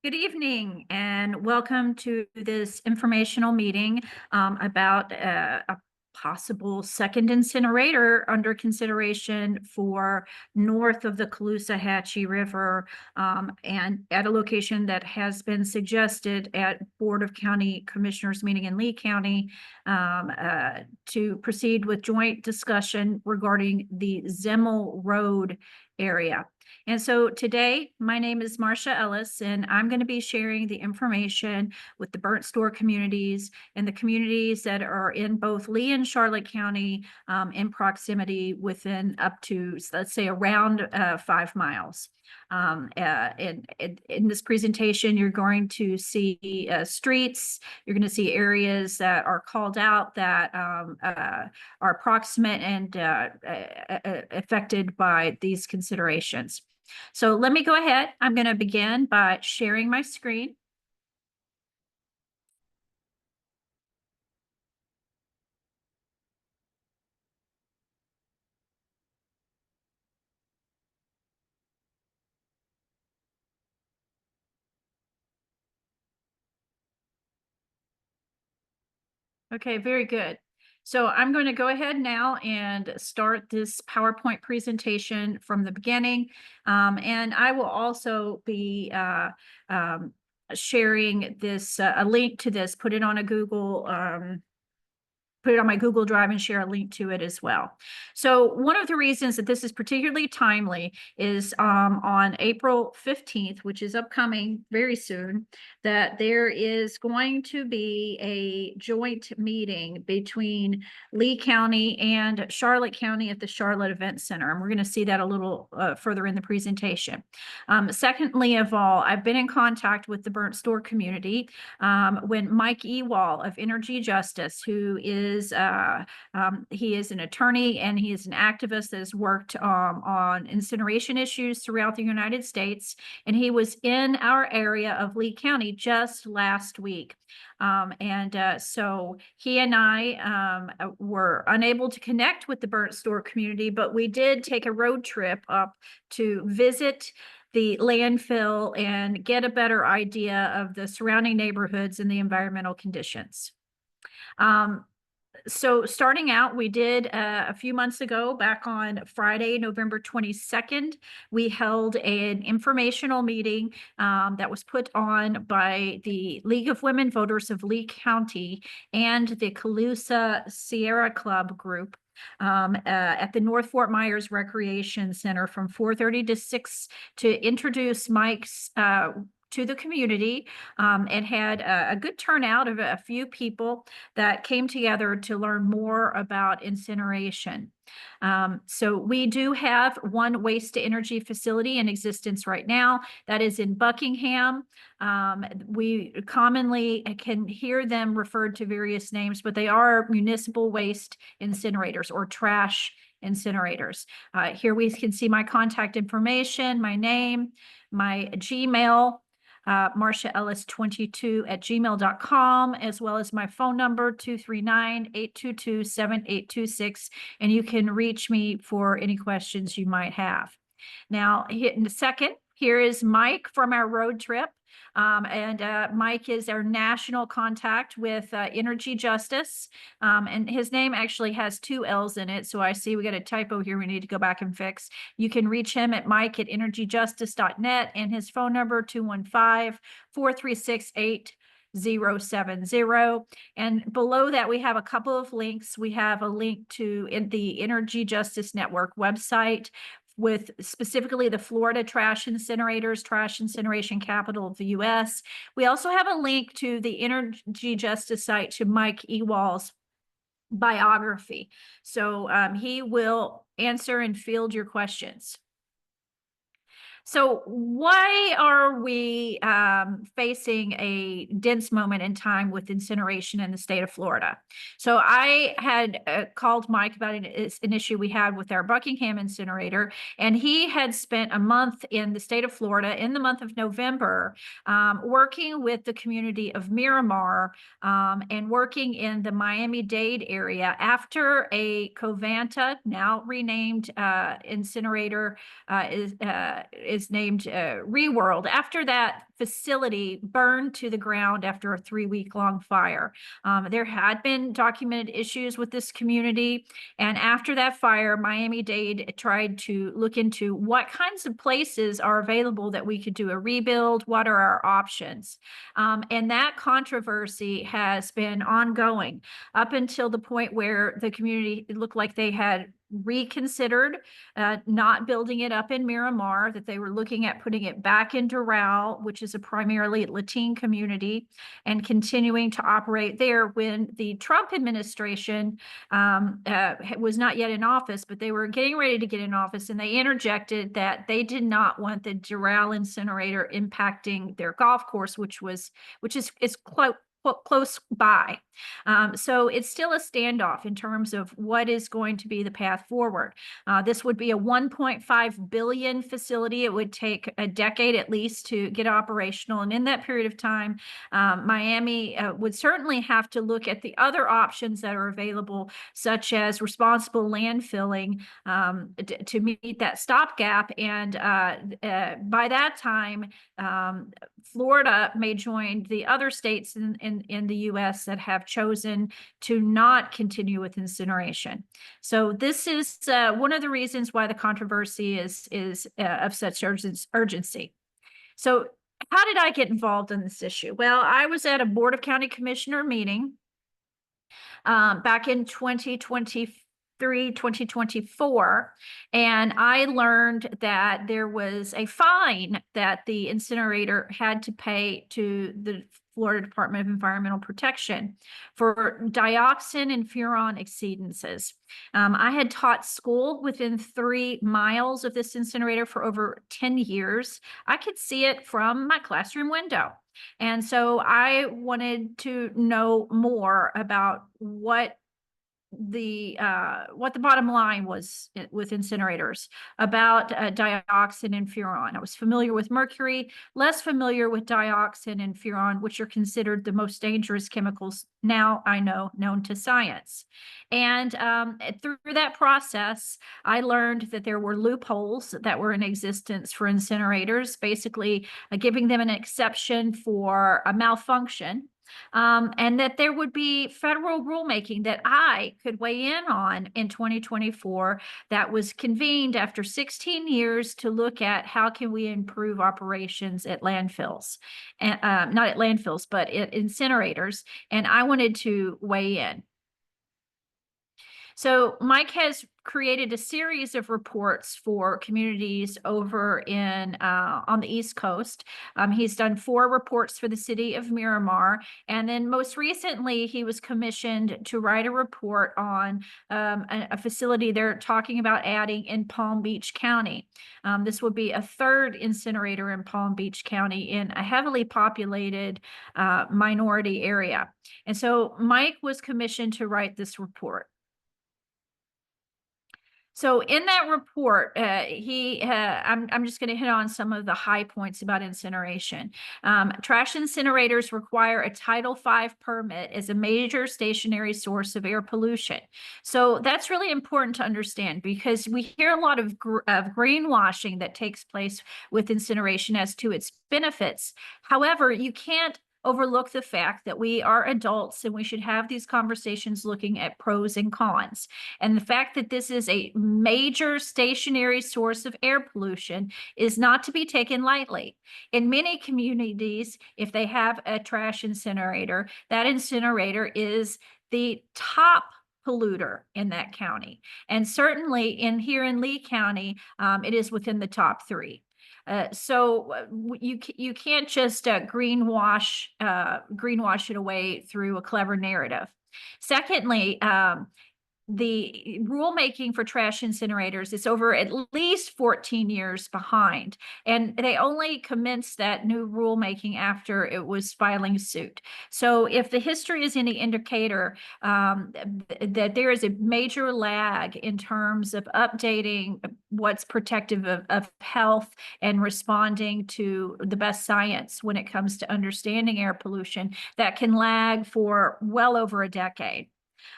Good evening and welcome to this informational meeting about a possible second incinerator under consideration for north of the Caloosahatchee River and at a location that has been suggested at Board of County Commissioners meeting in Lee County to proceed with joint discussion regarding the Zemel Rd area. And so today, my name is Marcia Ellis, and I'm going to be sharing the information with the Burnt Store communities and the communities that are in both Lee and Charlotte County in proximity within up to, let's say, around 5 miles. In this presentation, you're going to see streets, you're going to see areas that are called out that are approximate and affected by these considerations. So let me go ahead. I'm going to begin by sharing my screen. Okay, very good. So I'm going to go ahead now and start this PowerPoint presentation from the beginning. And I will also be sharing this, a link to this, put it on a Google put it on my Google Drive and share a link to it as well. So one of the reasons that this is particularly timely is on April 15th, which is upcoming very soon, that there is going to be a joint meeting between Lee County and Charlotte County at the Charlotte Event Center. And we're going to see that a little further in the presentation. Secondly of all, I've been in contact with the Burnt Store community when Mike Ewall of Energy Justice, who is he is an attorney and he is an activist that has worked on incineration issues throughout the United States. And he was in our area of Lee County just last week. So he and I were unable to connect with the Burnt Store community, but we did take a road trip up to visit the landfill and get a better idea of the surrounding neighborhoods and the environmental conditions. So starting out, we did a few months ago, back on Friday, November 22nd, we held an informational meeting that was put on by the League of Women Voters of Lee County and the Caloosahatchee Sierra Club group at the North Fort Myers Recreation Center from 4:30 to 6 to introduce Mike's to the community and had a good turnout of a few people that came together to learn more about incineration. So we do have one waste to energy facility in existence right now that is in Buckingham. We commonly can hear them referred to various names, but they are municipal waste incinerators or trash incinerators. Here we can see my contact information, my name, my Gmail, marciaellis22@gmail.com, as well as my phone number, 239-822-7826. And you can reach me for any questions you might have. Now, in a second, here is Mike from our road trip. Mike is our national contact with Energy Justice. And his name actually has 2 L's in it. So I see we got a typo here we need to go back and fix. You can reach him at mike@energyjustice.net and his phone number 215-436-8070. And below that, we have a couple of links. We have a link to the Energy Justice Network website with specifically the Florida trash incinerators, trash incineration capital of the U.S. We also have a link to the Energy Justice site to Mike Ewall's biography. So he will answer and field your questions. So why are we facing a dense moment in time with incineration in the state of Florida? So I had called Mike about an issue we had with our Buckingham incinerator, and he had spent a month in the state of Florida in the month of November working with the community of Miramar and working in the Miami-Dade area after a Covanta, now renamed incinerator, is is named Reworld, after that facility burned to the ground after a 3-week-long fire. There had been documented issues with this community, and after that fire, Miami-Dade tried to look into what kinds of places are available that we could do a rebuild, what are our options. And that controversy has been ongoing up until the point where the community, it looked like they had reconsidered not building it up in Miramar, that they were looking at putting it back in Doral, which is a primarily Latin community, and continuing to operate there when the Trump administration was not yet in office, but they were getting ready to get in office, and they interjected that they did not want the Doral incinerator impacting their golf course, which is close by. So it's still a standoff in terms of what is going to be the path forward. This would be a 1.5 billion facility. It would take a decade at least to get operational. And in that period of time, Miami would certainly have to look at the other options that are available, such as responsible landfilling to meet that stopgap. And by that time, Florida may join the other states in the U.S. that have chosen to not continue with incineration. So this is one of the reasons why the controversy is of such urgency. So how did I get involved in this issue? Well, I was at a Board of County Commissioner meeting back in 2024, and I learned that there was a fine that the incinerator had to pay to the Florida Department of Environmental Protection for dioxin and furan exceedances. I had taught school within 3 miles of this incinerator for over 10 years. I could see it from my classroom window. And so I wanted to know more about what the bottom line was with incinerators, about dioxin and furan. I was familiar with mercury, less familiar with dioxin and furan, which are considered the most dangerous chemicals now I know known to science. And through that process, I learned that there were loopholes that were in existence for incinerators, basically giving them an exception for a malfunction. And that there would be federal rulemaking that I could weigh in on in 2024 that was convened after 16 years to look at how can we improve operations at landfills, and not at landfills, but at incinerators. And I wanted to weigh in. So Mike has created a series of reports for communities over in on the East Coast. He's done 4 reports for the city of Miramar, and then most recently he was commissioned to write a report on a facility they're talking about adding in Palm Beach County. This would be a 3rd incinerator in Palm Beach County in a heavily populated minority area. And so Mike was commissioned to write this report. So in that report, I'm just going to hit on some of the high points about incineration. Trash incinerators require a Title V permit as a major stationary source of air pollution. So that's really important to understand, because we hear a lot of greenwashing that takes place with incineration as to its benefits. However, you can't overlook the fact that we are adults and we should have these conversations looking at pros and cons. And the fact that this is a major stationary source of air pollution is not to be taken lightly. In many communities, if they have a trash incinerator, that incinerator is the top polluter in that county. And certainly here in Lee County, it is within the top 3. So you can't just greenwash it away through a clever narrative. Secondly, the rulemaking for trash incinerators is over at least 14 years behind, and they only commenced that new rulemaking after it was filing suit. So if the history is any indicator, that there is a major lag in terms of updating what's protective of health and responding to the best science when it comes to understanding air pollution, that can lag for well over a decade.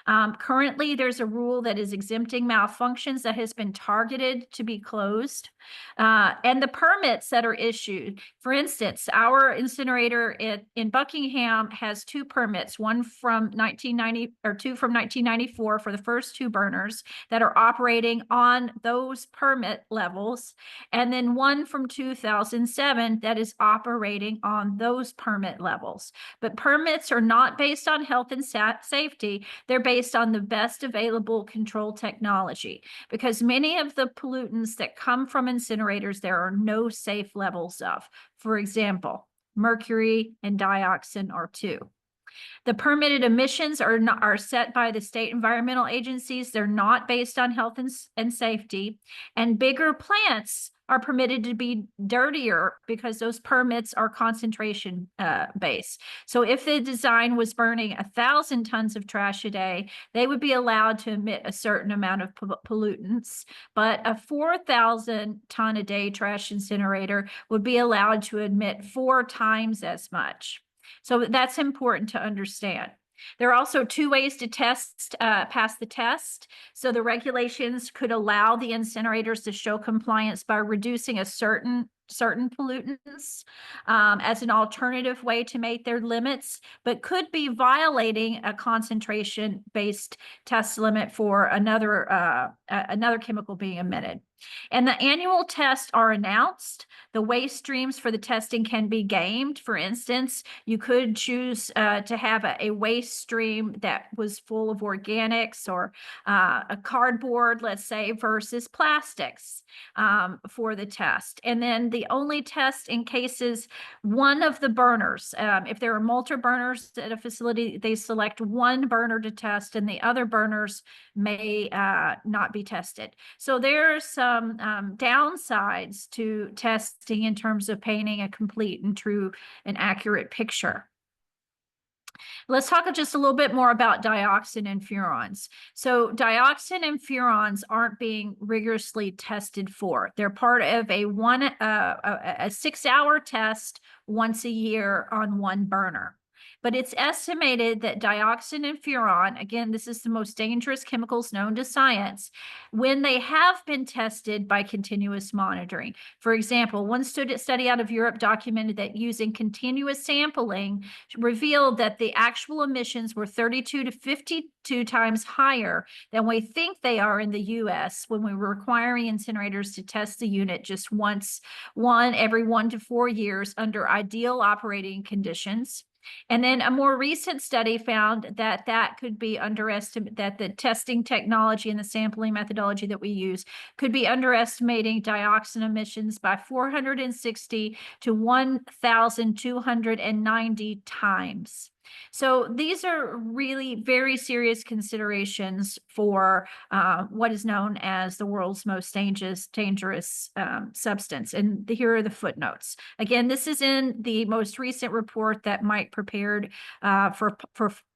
Currently, there's a rule that is exempting malfunctions that has been targeted to be closed. And the permits that are issued, for instance, our incinerator in Buckingham has 2 permits, one from 1990 or 2 from 1994 for the first 2 burners that are operating on those permit levels, and then one from 2007 that is operating on those permit levels. But permits are not based on health and safety. They're based on the best available control technology, because many of the pollutants that come from incinerators, there are no safe levels of. For example, mercury and dioxin are 2. The permitted emissions are set by the state environmental agencies. They're not based on health and safety. And bigger plants are permitted to be dirtier because those permits are concentration based. So if the design was burning 1,000 tons of trash a day, they would be allowed to emit a certain amount of pollutants, but a 4,000 ton a day trash incinerator would be allowed to emit 4 times as much. So that's important to understand. There are also 2 ways to pass the test. So the regulations could allow the incinerators to show compliance by reducing a certain pollutants as an alternative way to meet their limits, but could be violating a concentration-based test limit for another chemical being emitted. And the annual tests are announced. The waste streams for the testing can be gamed. For instance, you could choose to have a waste stream that was full of organics or a cardboard, let's say, versus plastics for the test. And then the only test in cases one of the burners, if there are multiple burners at a facility, they select one burner to test and the other burners may not be tested. So there's some downsides to testing in terms of painting a complete and true and accurate picture. Let's talk just a little bit more about dioxin and furans. So dioxin and furans aren't being rigorously tested for. They're part of a 6-hour test once a year on one burner. But it's estimated that dioxin and furan, again, this is the most dangerous chemicals known to science, when they have been tested by continuous monitoring. For example, one study out of Europe documented that using continuous sampling revealed that the actual emissions were 32 to 52 times higher than we think they are in the US when we were requiring incinerators to test the unit just every 1 to 4 years under ideal operating conditions. And then a more recent study found that could be underestimated, that the testing technology and the sampling methodology that we use could be underestimating dioxin emissions by 460 to 1,290 times. So these are really very serious considerations for what is known as the world's most dangerous substance. And here are the footnotes. Again, this is in the most recent report that Mike prepared for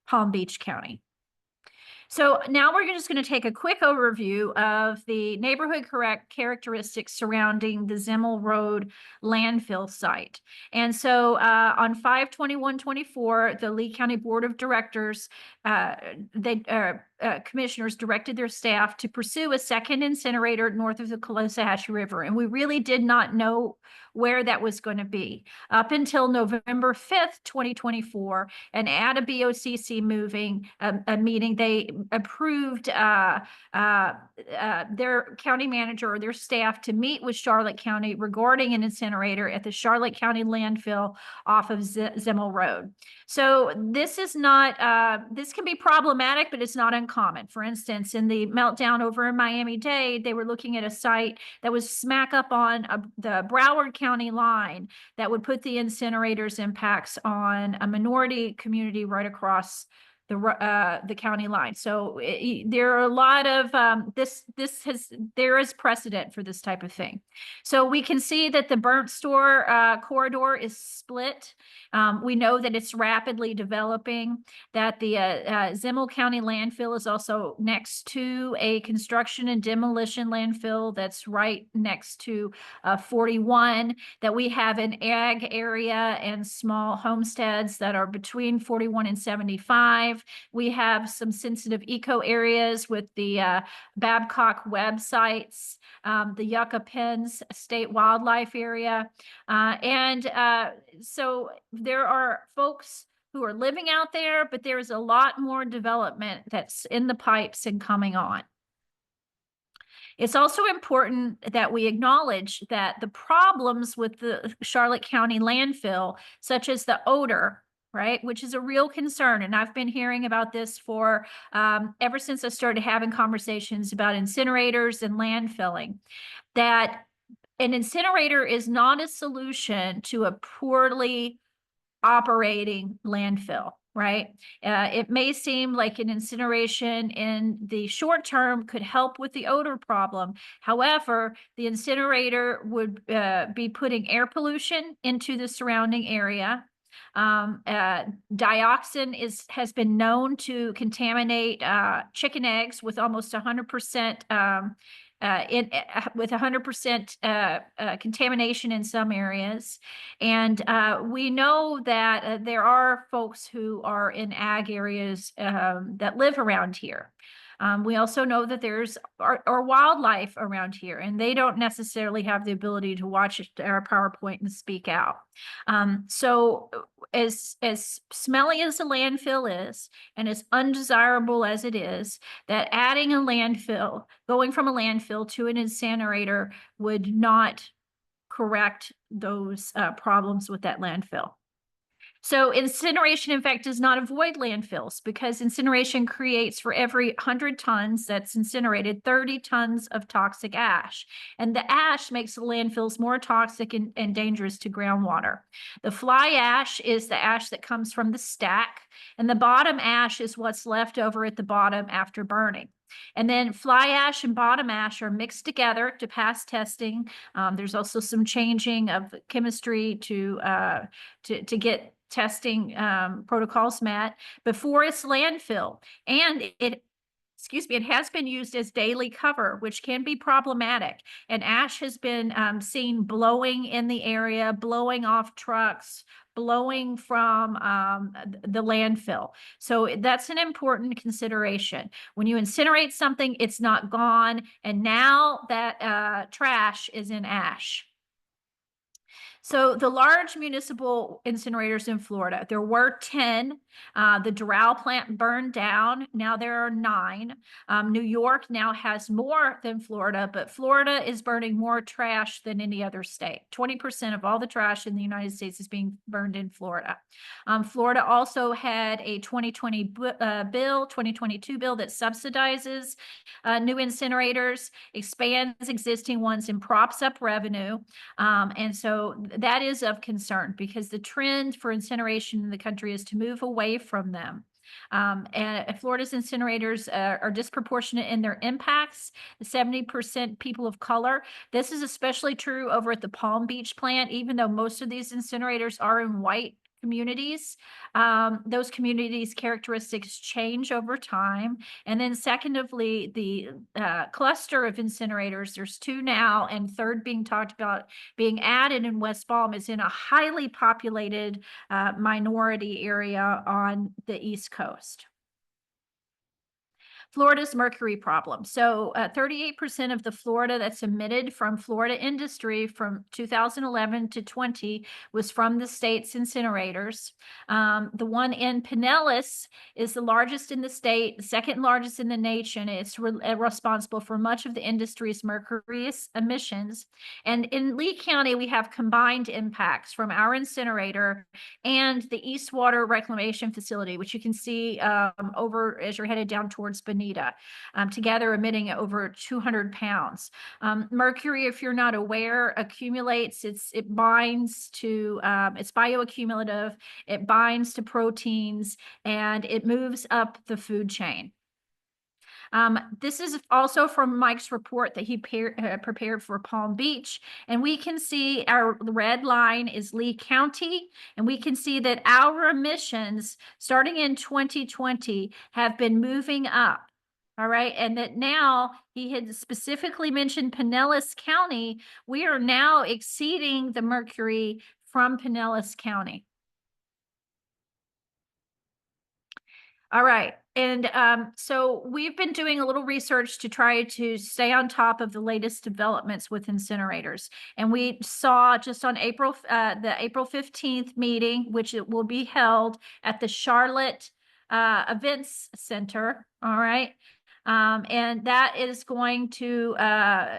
Palm Beach County. So now we're just going to take a quick overview of the neighborhood characteristics surrounding the Zemel Rd landfill site. And so on 5/21/24, the Lee County Board of Directors, commissioners directed their staff to pursue a second incinerator north of the Caloosahatchee River. And we really did not know where that was going to be up until November 5th, 2024. And at a BOCC meeting, they approved their county manager or their staff to meet with Charlotte County regarding an incinerator at the Charlotte County landfill off of Zemel Rd. So this is not, this can be problematic, but it's not uncommon. For instance, in the meltdown over in Miami-Dade, they were looking at a site that was smack up on the Broward County line that would put the incinerators impacts on a minority community right across the county line. So there are a lot of there is precedent for this type of thing. So we can see that the burnt store corridor is split. We know that it's rapidly developing, that the Zemel County landfill is also next to a construction and demolition landfill that's right next to 41, that we have an ag area and small homesteads that are between 41 and 75. wildlife. We have some sensitive eco areas with the Babcock websites, the Yucca Pens State Wildlife Area. So there are folks who are living out there, but there's a lot more development that's in the pipes and coming on. It's also important that we acknowledge that the problems with the Charlotte County landfill, such as the odor, right, which is a real concern. And I've been hearing about this for ever since I started having conversations about incinerators and landfilling, that an incinerator is not a solution to a poorly operating landfill, right? It may seem like an incineration in the short term could help with the odor problem. However, the incinerator would be putting air pollution into the surrounding area. Dioxin has been known to contaminate chicken eggs with almost 100% with 100% contamination in some areas. And we know that there are folks who are in ag areas that live around here. We also know that there's our wildlife around here, and they don't necessarily have the ability to watch our PowerPoint and speak out. So as smelly as a landfill is, and as undesirable as it is, that adding a landfill, going from a landfill to an incinerator would not correct those problems with that landfill. So incineration, in fact, does not avoid landfills, because incineration creates, for every 100 tons that's incinerated, 30 tons of toxic ash. And the ash makes the landfills more toxic and dangerous to groundwater. The fly ash is the ash that comes from the stack, and the bottom ash is what's left over at the bottom after burning. And then fly ash and bottom ash are mixed together to pass testing. There's also some changing of chemistry to get testing protocols met before it's landfill. And it has been used as daily cover, which can be problematic. And ash has been seen blowing in the area, blowing off trucks, blowing from the landfill. So that's an important consideration. When you incinerate something, it's not gone. And now that trash is in ash. So the large municipal incinerators in Florida, there were 10. The Doral plant burned down. Now there are 9. New York now has more than Florida, but Florida is burning more trash than any other state. 20% of all the trash in the United States is being burned in Florida. Florida also had a 2022 bill that subsidizes new incinerators, expands existing ones, and props up revenue. And so that is of concern, because the trend for incineration in the country is to move away from them. And Florida's incinerators are disproportionate in their impacts. 70% people of color. This is especially true over at the Palm Beach plant, even though most of these incinerators are in white communities. Those communities' characteristics change over time. And then secondly, the cluster of incinerators, there's 2 now, and third being talked about being added in West Palm, is in a highly populated minority area on the East Coast. Florida's mercury problem. So 38% of the Florida that's emitted from Florida industry from 2011 to 20 was from the state's incinerators. The one in Pinellas is the largest in the state, the second largest in the nation. It's responsible for much of the industry's mercury emissions. And in Lee County, we have combined impacts from our incinerator and the Eastwater Reclamation Facility, which you can see over as you're headed down towards Bonita. Together emitting over 200 pounds. Mercury, if you're not aware, accumulates. It binds to, it's bioaccumulative, it binds to proteins, and it moves up the food chain. This is also from Mike's report that he prepared for Palm Beach. And we can see the red line is Lee County. And we can see that our emissions starting in 2020 have been moving up. All right. And that now he had specifically mentioned Pinellas County. We are now exceeding the mercury from Pinellas County. All right. And so we've been doing a little research to try to stay on top of the latest developments with incinerators. And we saw just on the April 15th meeting, which it will be held at the Charlotte Events Center. All right. And that is going to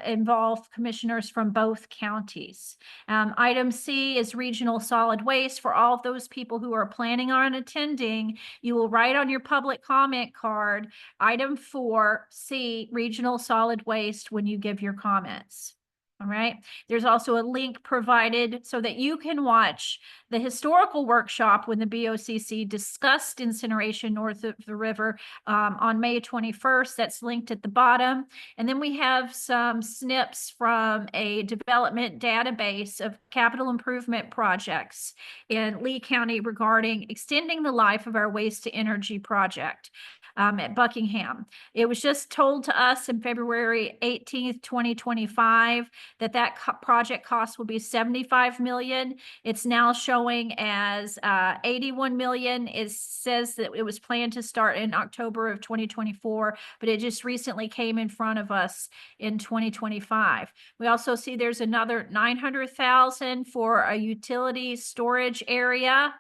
involve commissioners from both counties. Item C is regional solid waste. For all of those people who are planning on attending, you will write on your public comment card, item 4C, regional solid waste, when you give your comments. All right. There's also a link provided so that you can watch the historical workshop when the BOCC discussed incineration north of the river on May 21st. That's linked at the bottom. And then we have some snips from a development database of capital improvement projects in Lee County regarding extending the life of our waste to energy project at Buckingham. It was just told to us in February 18th, 2025, that project cost will be $75 million. It's now showing as 81 million. It says that it was planned to start in October of 2024, but it just recently came in front of us in 2025. We also see there's another 900,000 for a utility storage area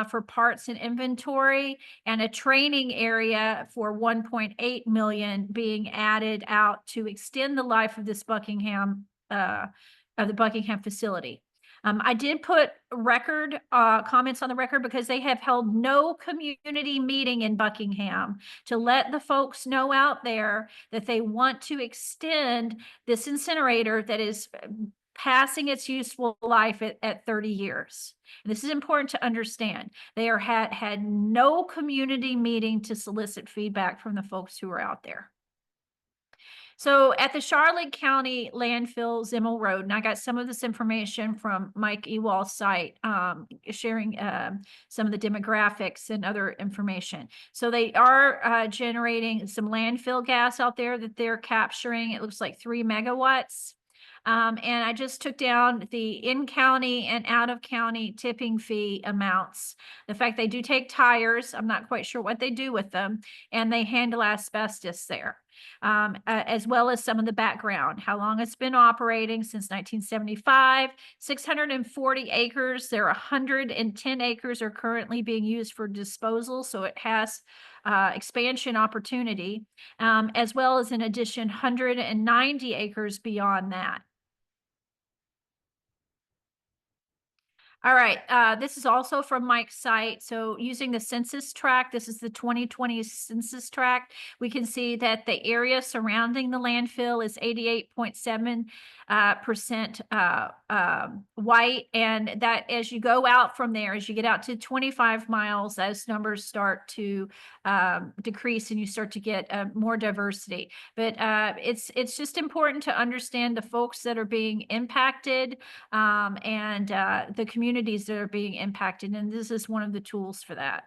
for parts and inventory, and a training area for 1.8 million being added out to extend the life of this Buckingham of the Buckingham facility. I did put record comments on the record because they have held no community meeting in Buckingham to let the folks know out there that they want to extend this incinerator that is passing its useful life at 30 years. And this is important to understand. They had no community meeting to solicit feedback from the folks who are out there. So at the Charlotte County landfill, Zemel Rd, and I got some of this information from Mike Ewald's site, sharing some of the demographics and other information. So they are generating some landfill gas out there that they're capturing. It looks like 3 megawatts. And I just took down the in-county and out-of-county tipping fee amounts. The fact they do take tires, I'm not quite sure what they do with them, and they handle asbestos there. As well as some of the background, how long it's been operating since 1975, 640 acres. There are 110 acres are currently being used for disposal, so it has expansion opportunity, as well as in addition 190 acres beyond that. All right, this is also from Mike's site. So using the census tract, this is the 2020 census tract. We can see that the area surrounding the landfill is 88.7% white. And that as you go out from there, as you get out to 25 miles, those numbers start to decrease and you start to get more diversity. But it's just important to understand the folks that are being impacted and the communities that are being impacted, and this is one of the tools for that.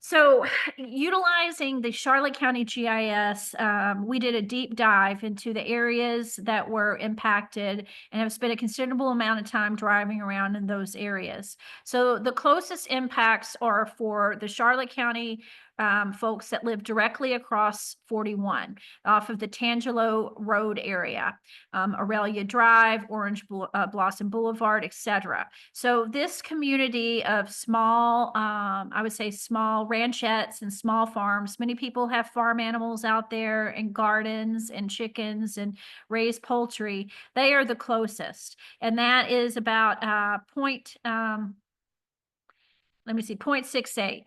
So utilizing the Charlotte County GIS, we did a deep dive into the areas that were impacted and have spent a considerable amount of time driving around in those areas. So the closest impacts are for the Charlotte County folks that live directly across 41 off of the Tangelo Road area, Aurelia Drive, Orange Blossom Boulevard, etc. So this community of small, I would say small ranchettes and small farms, many people have farm animals out there and gardens and chickens and raised poultry. They are the closest. And that is about 0.68.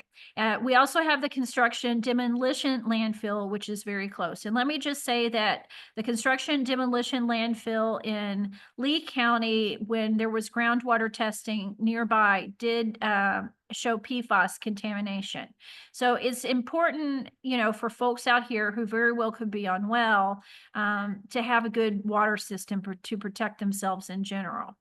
We also have the construction demolition landfill, which is very close. And let me just say that the construction demolition landfill in Lee County, when there was groundwater testing nearby, did show PFAS contamination. So it's important, for folks out here who very well could be unwell, to have a good water system to protect themselves in general.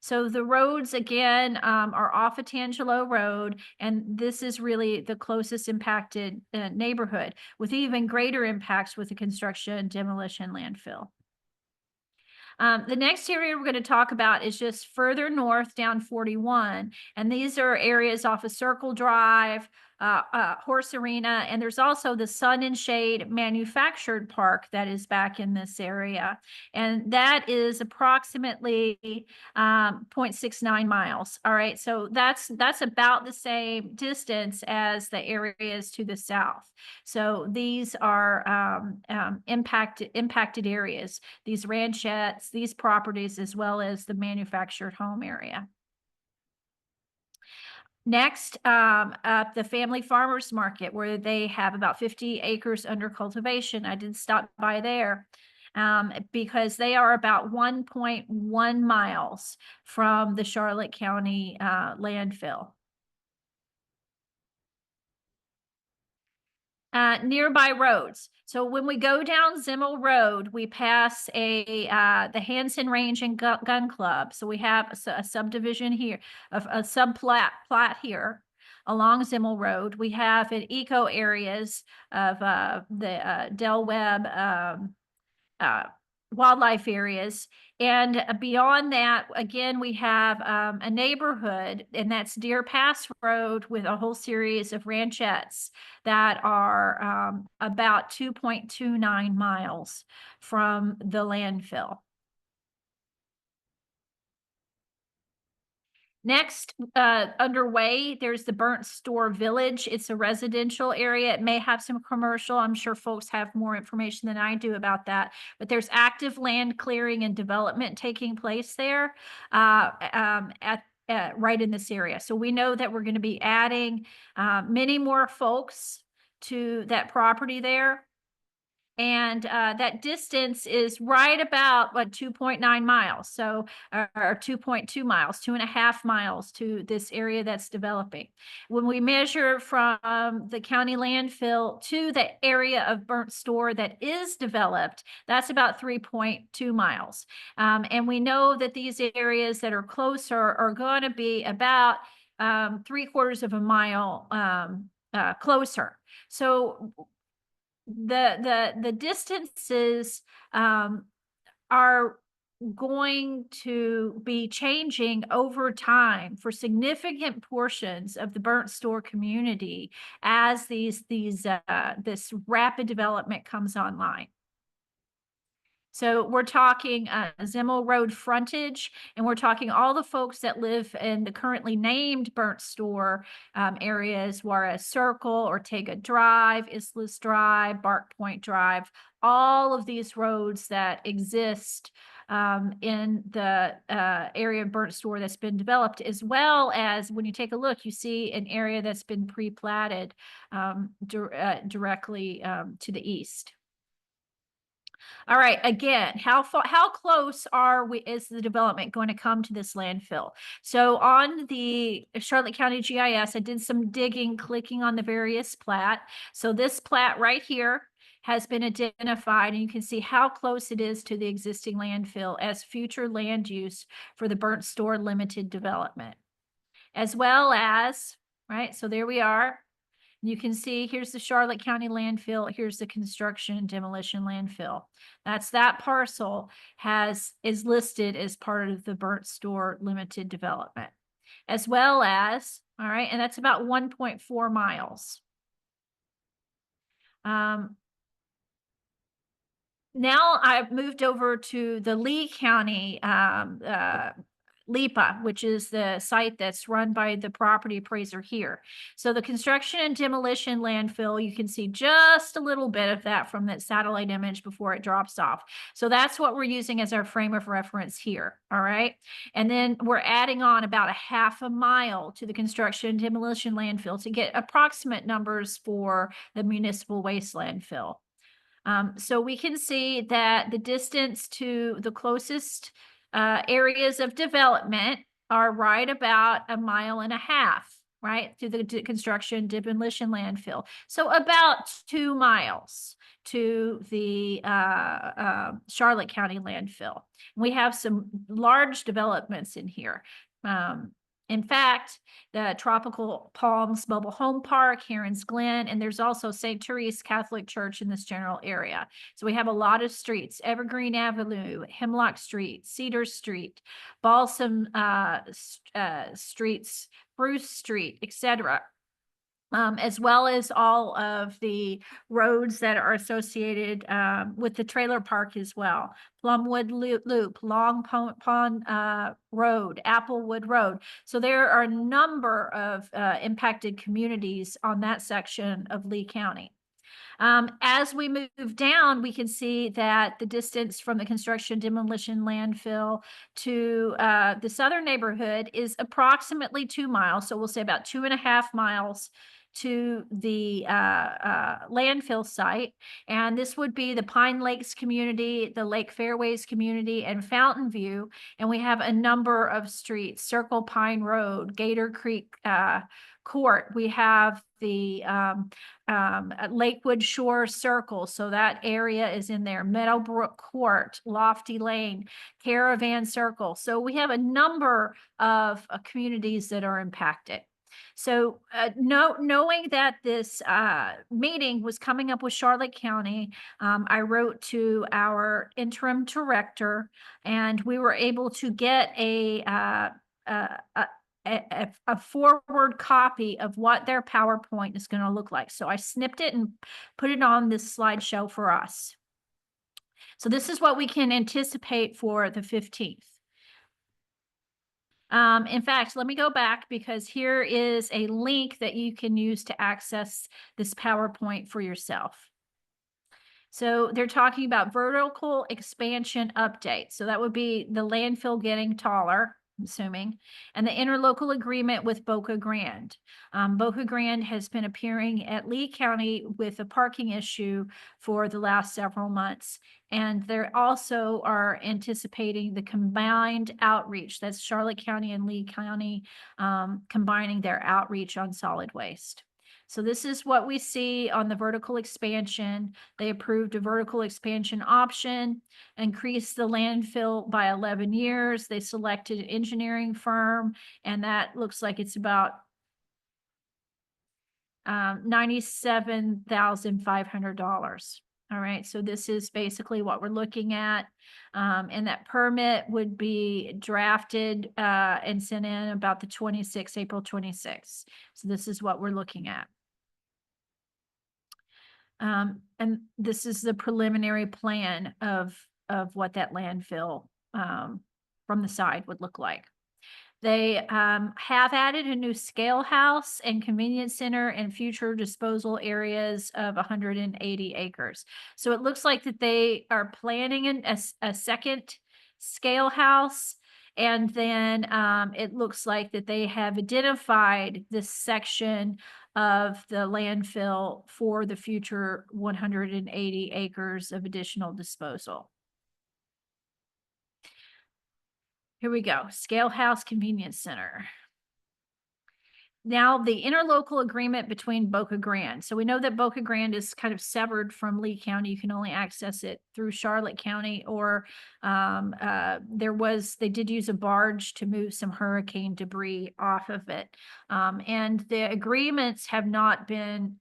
So the roads, again, are off of Tangelo Road, and this is really the closest impacted neighborhood, with even greater impacts with the construction demolition landfill. The next area we're going to talk about is just further north down 41. And these are areas off of Circle Drive, Horse Arena, and there's also the Sun and Shade Manufactured Park that is back in this area. And that is approximately 0.69 miles. All right, so that's about the same distance as the areas to the south. So these are impacted areas, these ranchettes, these properties, as well as the manufactured home area. Next, the Family Farmers Market, where they have about 50 acres under cultivation. I did stop by there because they are about 1.1 miles from the Charlotte County landfill. Nearby roads. So when we go down Zemel Road, we pass the Hanson Range and Gun Club. So we have a subdivision here, a subplat here along Zemel Road. We have an eco areas of the Del Webb wildlife areas. And beyond that, again, we have a neighborhood, and that's Deer Pass Road, with a whole series of ranchettes that are about 2.29 miles from the landfill. Next, underway, there's the Burnt Store Village. It's a residential area. It may have some commercial. I'm sure folks have more information than I do about that. But there's active land clearing and development taking place there right in this area. So we know that we're going to be adding many more folks to that property there. And that distance is right about 2.9 miles, so or 2.2 miles, 2.5 miles to this area that's developing. When we measure from the county landfill to the area of Burnt Store that is developed, that's about 3.2 miles. And we know that these areas that are closer are going to be about 3/4 of a mile closer. So the distances are going to be changing over time for significant portions of the Burnt Store community as this rapid development comes online. So we're talking Zemel Road frontage, and we're talking all the folks that live in the currently named Burnt Store areas, Juarez Circle, Ortega Drive, Islas Drive, Bark Point Drive, all of these roads that exist in the area of Burnt Store that's been developed, as well as when you take a look, you see an area that's been pre-platted directly to the east. All right, again, how close is the development going to come to this landfill? So on the Charlotte County GIS, I did some digging, clicking on the various plat. So this plat right here has been identified, and you can see how close it is to the existing landfill as future land use for the Burnt Store limited development. As well as, right, so there we are. You can see here's the Charlotte County landfill. Here's the construction and demolition landfill. That parcel is listed as part of the Burnt Store limited development, as well as, all right, and that's about 1.4 miles. Now I've moved over to the Lee County LIPA, which is the site that's run by the property appraiser here. So the construction and demolition landfill, you can see just a little bit of that from that satellite image before it drops off. So that's what we're using as our frame of reference here, all right? And then we're adding on about 1/2 mile to the construction and demolition landfill to get approximate numbers for the municipal waste landfill. So we can see that the distance to the closest areas of development are right about 1.5 miles, right, to the construction demolition landfill. So about 2 miles to the Charlotte County landfill. We have some large developments in here. In fact, the Tropical Palms Mobile Home Park, Heron's Glen, and there's also St. Therese Catholic Church in this general area. So we have a lot of streets: Evergreen Avenue, Hemlock Street, Cedar Street, Balsam Streets, Bruce Street, etc. As well as all of the roads that are associated with the trailer park as well. Plumwood Loop, Long Pond Road, Applewood Road. So there are a number of impacted communities on that section of Lee County. As we move down, we can see that the distance from the construction demolition landfill to the southern neighborhood is approximately 2 miles. So we'll say about 2.5 miles to the landfill site. And this would be the Pine Lakes community, the Lake Fairways community, and Fountain View. And we have a number of streets: Circle Pine Road, Gator Creek Court. We have the Lakewood Shore Circle, so that area is in there. Meadowbrook Court, Lofty Lane, Caravan Circle. So we have a number of communities that are impacted. So knowing that this meeting was coming up with Charlotte County, I wrote to our interim director, and we were able to get a forward copy of what their PowerPoint is going to look like. So I snipped it and put it on this slideshow for us. So this is what we can anticipate for the 15th. In fact, let me go back, because here is a link that you can use to access this PowerPoint for yourself. So they're talking about vertical expansion update. So that would be the landfill getting taller, I'm assuming, and the interlocal agreement with Boca Grande. Boca Grande has been appearing at Lee County with a parking issue for the last several months. And they also are anticipating the combined outreach. That's Charlotte County and Lee County combining their outreach on solid waste. So this is what we see on the vertical expansion. They approved a vertical expansion option, increased the landfill by 11 years. They selected an engineering firm, and that looks like it's about $97,500. All right, so this is basically what we're looking at. And that permit would be drafted and sent in about the 26th, April 26th. So this is what we're looking at. And this is the preliminary plan of what that landfill from the side would look like. They have added a new scale house and convenience center and future disposal areas of 180 acres. So it looks like that they are planning a second scale house. And then it looks like that they have identified this section of the landfill for the future 180 acres of additional disposal. Here we go. Scale House Convenience Center. Now, the interlocal agreement between Boca Grande. So we know that Boca Grande is kind of severed from Lee County. You can only access it through Charlotte County, or they did use a barge to move some hurricane debris off of it. And the agreements have not been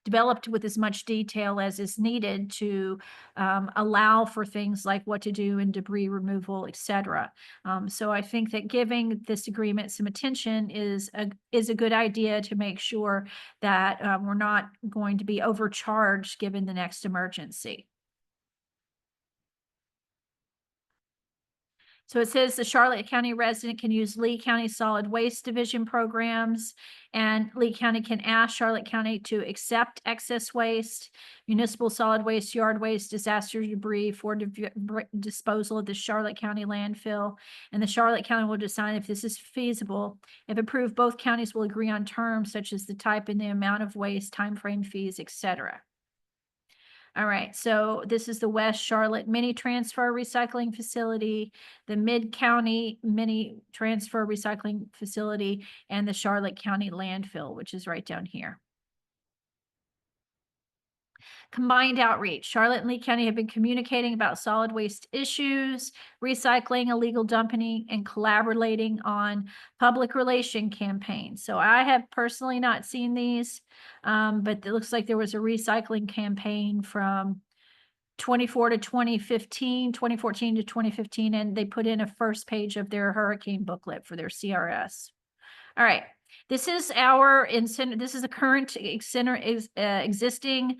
developed with as much detail as is needed to allow for things like what to do in debris removal, etc. So I think that giving this agreement some attention is a good idea to make sure that we're not going to be overcharged given the next emergency. So it says the Charlotte County resident can use Lee County Solid Waste Division programs, and Lee County can ask Charlotte County to accept excess waste, municipal solid waste, yard waste, disaster debris for disposal at the Charlotte County landfill. And the Charlotte County will decide if this is feasible. If approved, both counties will agree on terms such as the type and the amount of waste, timeframe, fees, etc. All right, so this is the West Charlotte Mini Transfer Recycling Facility, the Mid-County Mini Transfer Recycling Facility, and the Charlotte County Landfill, which is right down here. Combined outreach. Charlotte and Lee County have been communicating about solid waste issues, recycling, illegal dumping, and collaborating on public relation campaigns. So I have personally not seen these, but it looks like there was a recycling campaign from 24 to 2015, 2014 to 2015, and they put in a first page of their hurricane booklet for their CRS. All right. This is this is a current existing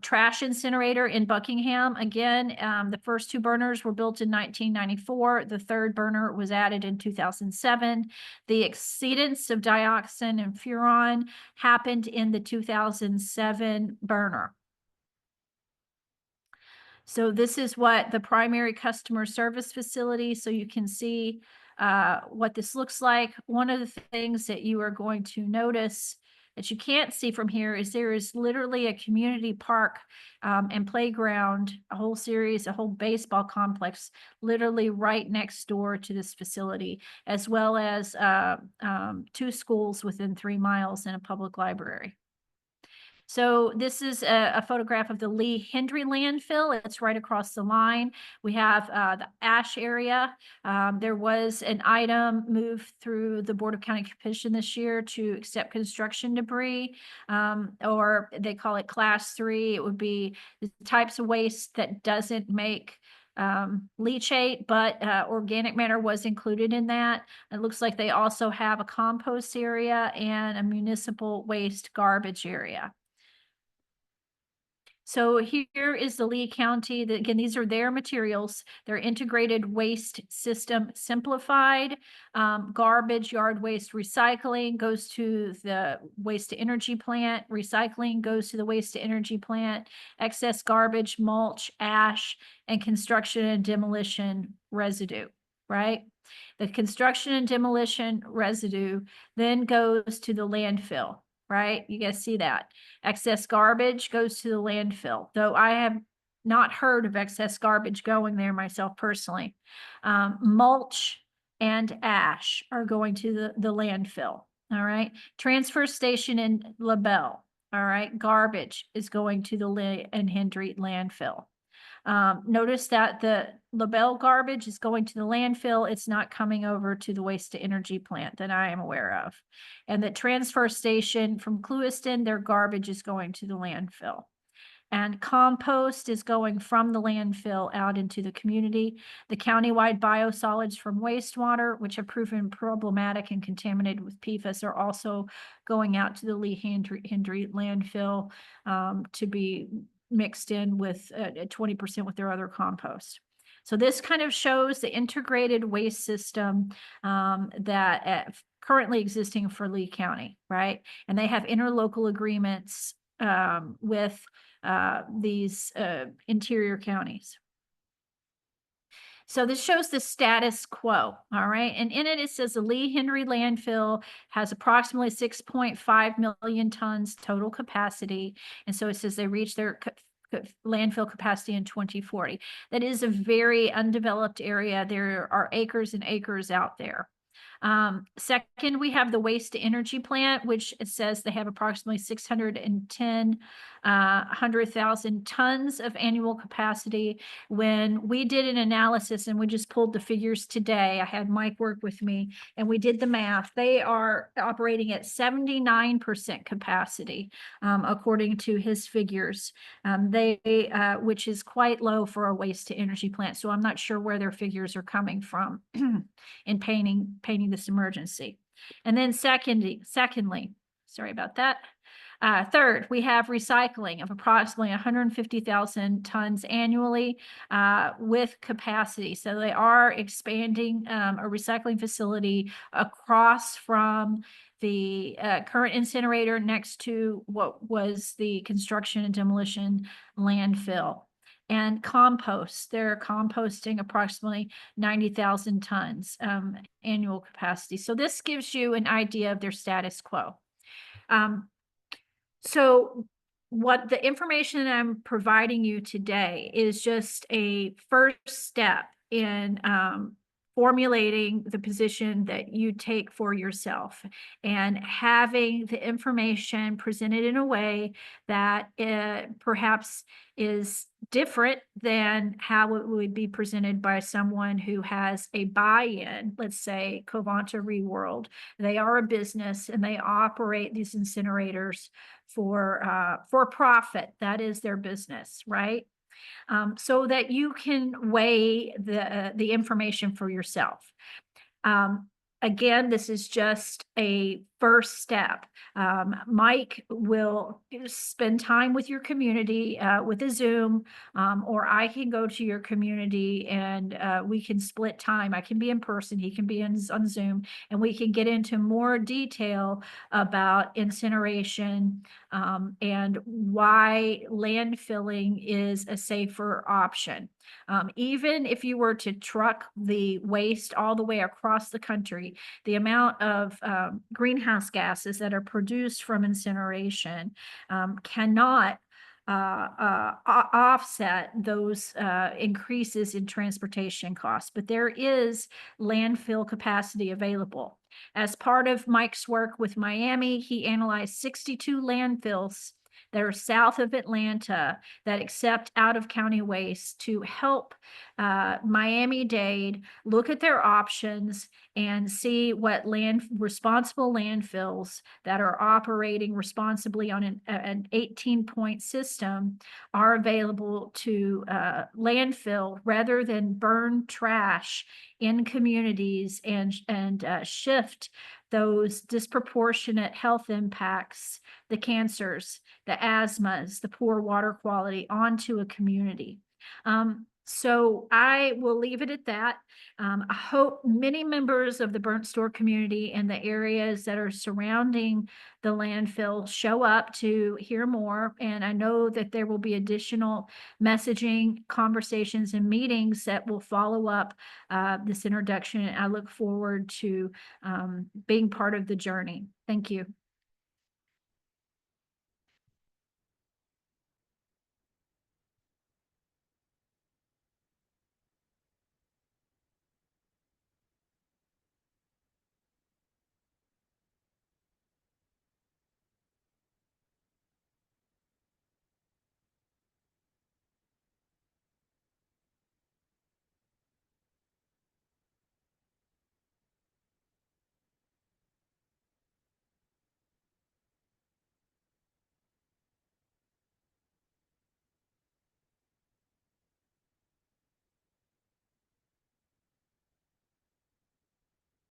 trash incinerator in Buckingham. Again, the first two burners were built in 1994. The third burner was added in 2007. The exceedance of dioxin and furan happened in the 2007 burner. So this is what the primary customer service facility, so you can see what this looks like. One of the things that you are going to notice that you can't see from here is there is literally a community park and playground, a whole baseball complex, literally right next door to this facility, as well as 2 schools within 3 miles and a public library. So this is a photograph of the Lee Hendry landfill. It's right across the line. We have the ash area. There was an item moved through the Board of County Commission this year to accept construction debris, or they call it Class 3. It would be the types of waste that doesn't make leachate, but organic matter was included in that. It looks like they also have a compost area and a municipal waste garbage area. So here is the Lee County. Again, these are their materials. Their integrated waste system simplified. Garbage, yard waste, recycling goes to the waste to energy plant. Recycling goes to the waste to energy plant. Excess garbage, mulch, ash, and construction and demolition residue, right? The construction and demolition residue then goes to the landfill. Right? You guys see that. Excess garbage goes to the landfill, though I have not heard of excess garbage going there myself personally. Mulch and ash are going to the landfill. All right. Transfer station in LaBelle. All right. Garbage is going to the Lee and Hendry landfill. Notice that the LaBelle garbage is going to the landfill. It's not coming over to the waste to energy plant that I am aware of. And the transfer station from Clewiston, their garbage is going to the landfill. And compost is going from the landfill out into the community. The countywide biosolids from wastewater, which have proven problematic and contaminated with PFAS, are also going out to the Lee Hendry landfill to be mixed in with 20% with their other compost. So this kind of shows the integrated waste system that currently existing for Lee County, right? And they have interlocal agreements with these interior counties. So this shows the status quo, all right? And in it, it says the Lee Hendry landfill has approximately 6.5 million tons total capacity. And so it says they reach their landfill capacity in 2040. That is a very undeveloped area. There are acres and acres out there. Second, we have the waste to energy plant, which it says they have approximately 100,000 tons of annual capacity. When we did an analysis and we just pulled the figures today, I had Mike work with me and we did the math. They are operating at 79% capacity, according to his figures. Which is quite low for a waste to energy plant. So I'm not sure where their figures are coming from in painting this emergency. And then secondly, sorry about that. Third, we have recycling of approximately 150,000 tons annually with capacity. So they are expanding a recycling facility across from the current incinerator next to what was the construction and demolition landfill. And compost, they're composting approximately 90,000 tons annual capacity. So this gives you an idea of their status quo. So what the information I'm providing you today is just a first step in formulating the position that you take for yourself and having the information presented in a way that perhaps is different than how it would be presented by someone who has a buy-in, let's say Covanta Reworld. They are a business and they operate these incinerators for profit. That is their business, right? So that you can weigh the information for yourself. Again, this is just a first step. Mike will spend time with your community with a Zoom, or I can go to your community and we can split time. I can be in person, he can be on Zoom, and we can get into more detail about incineration and why landfilling is a safer option. Even if you were to truck the waste all the way across the country, the amount of greenhouse gases that are produced from incineration cannot offset those increases in transportation costs, but there is landfill capacity available. As part of Mike's work with Miami, he analyzed 62 landfills that are south of Atlanta that accept out-of-county waste to help Miami-Dade look at their options and see what responsible landfills that are operating responsibly on an 18-point system are available to landfill rather than burn trash in communities and shift those disproportionate health impacts, the cancers, the asthmas, the poor water quality onto a community. So I will leave it at that. I hope many members of the Burnt Store community and the areas that are surrounding the landfill show up to hear more. And I know that there will be additional messaging, conversations, and meetings that will follow up this introduction. And I look forward to being part of the journey. Thank you.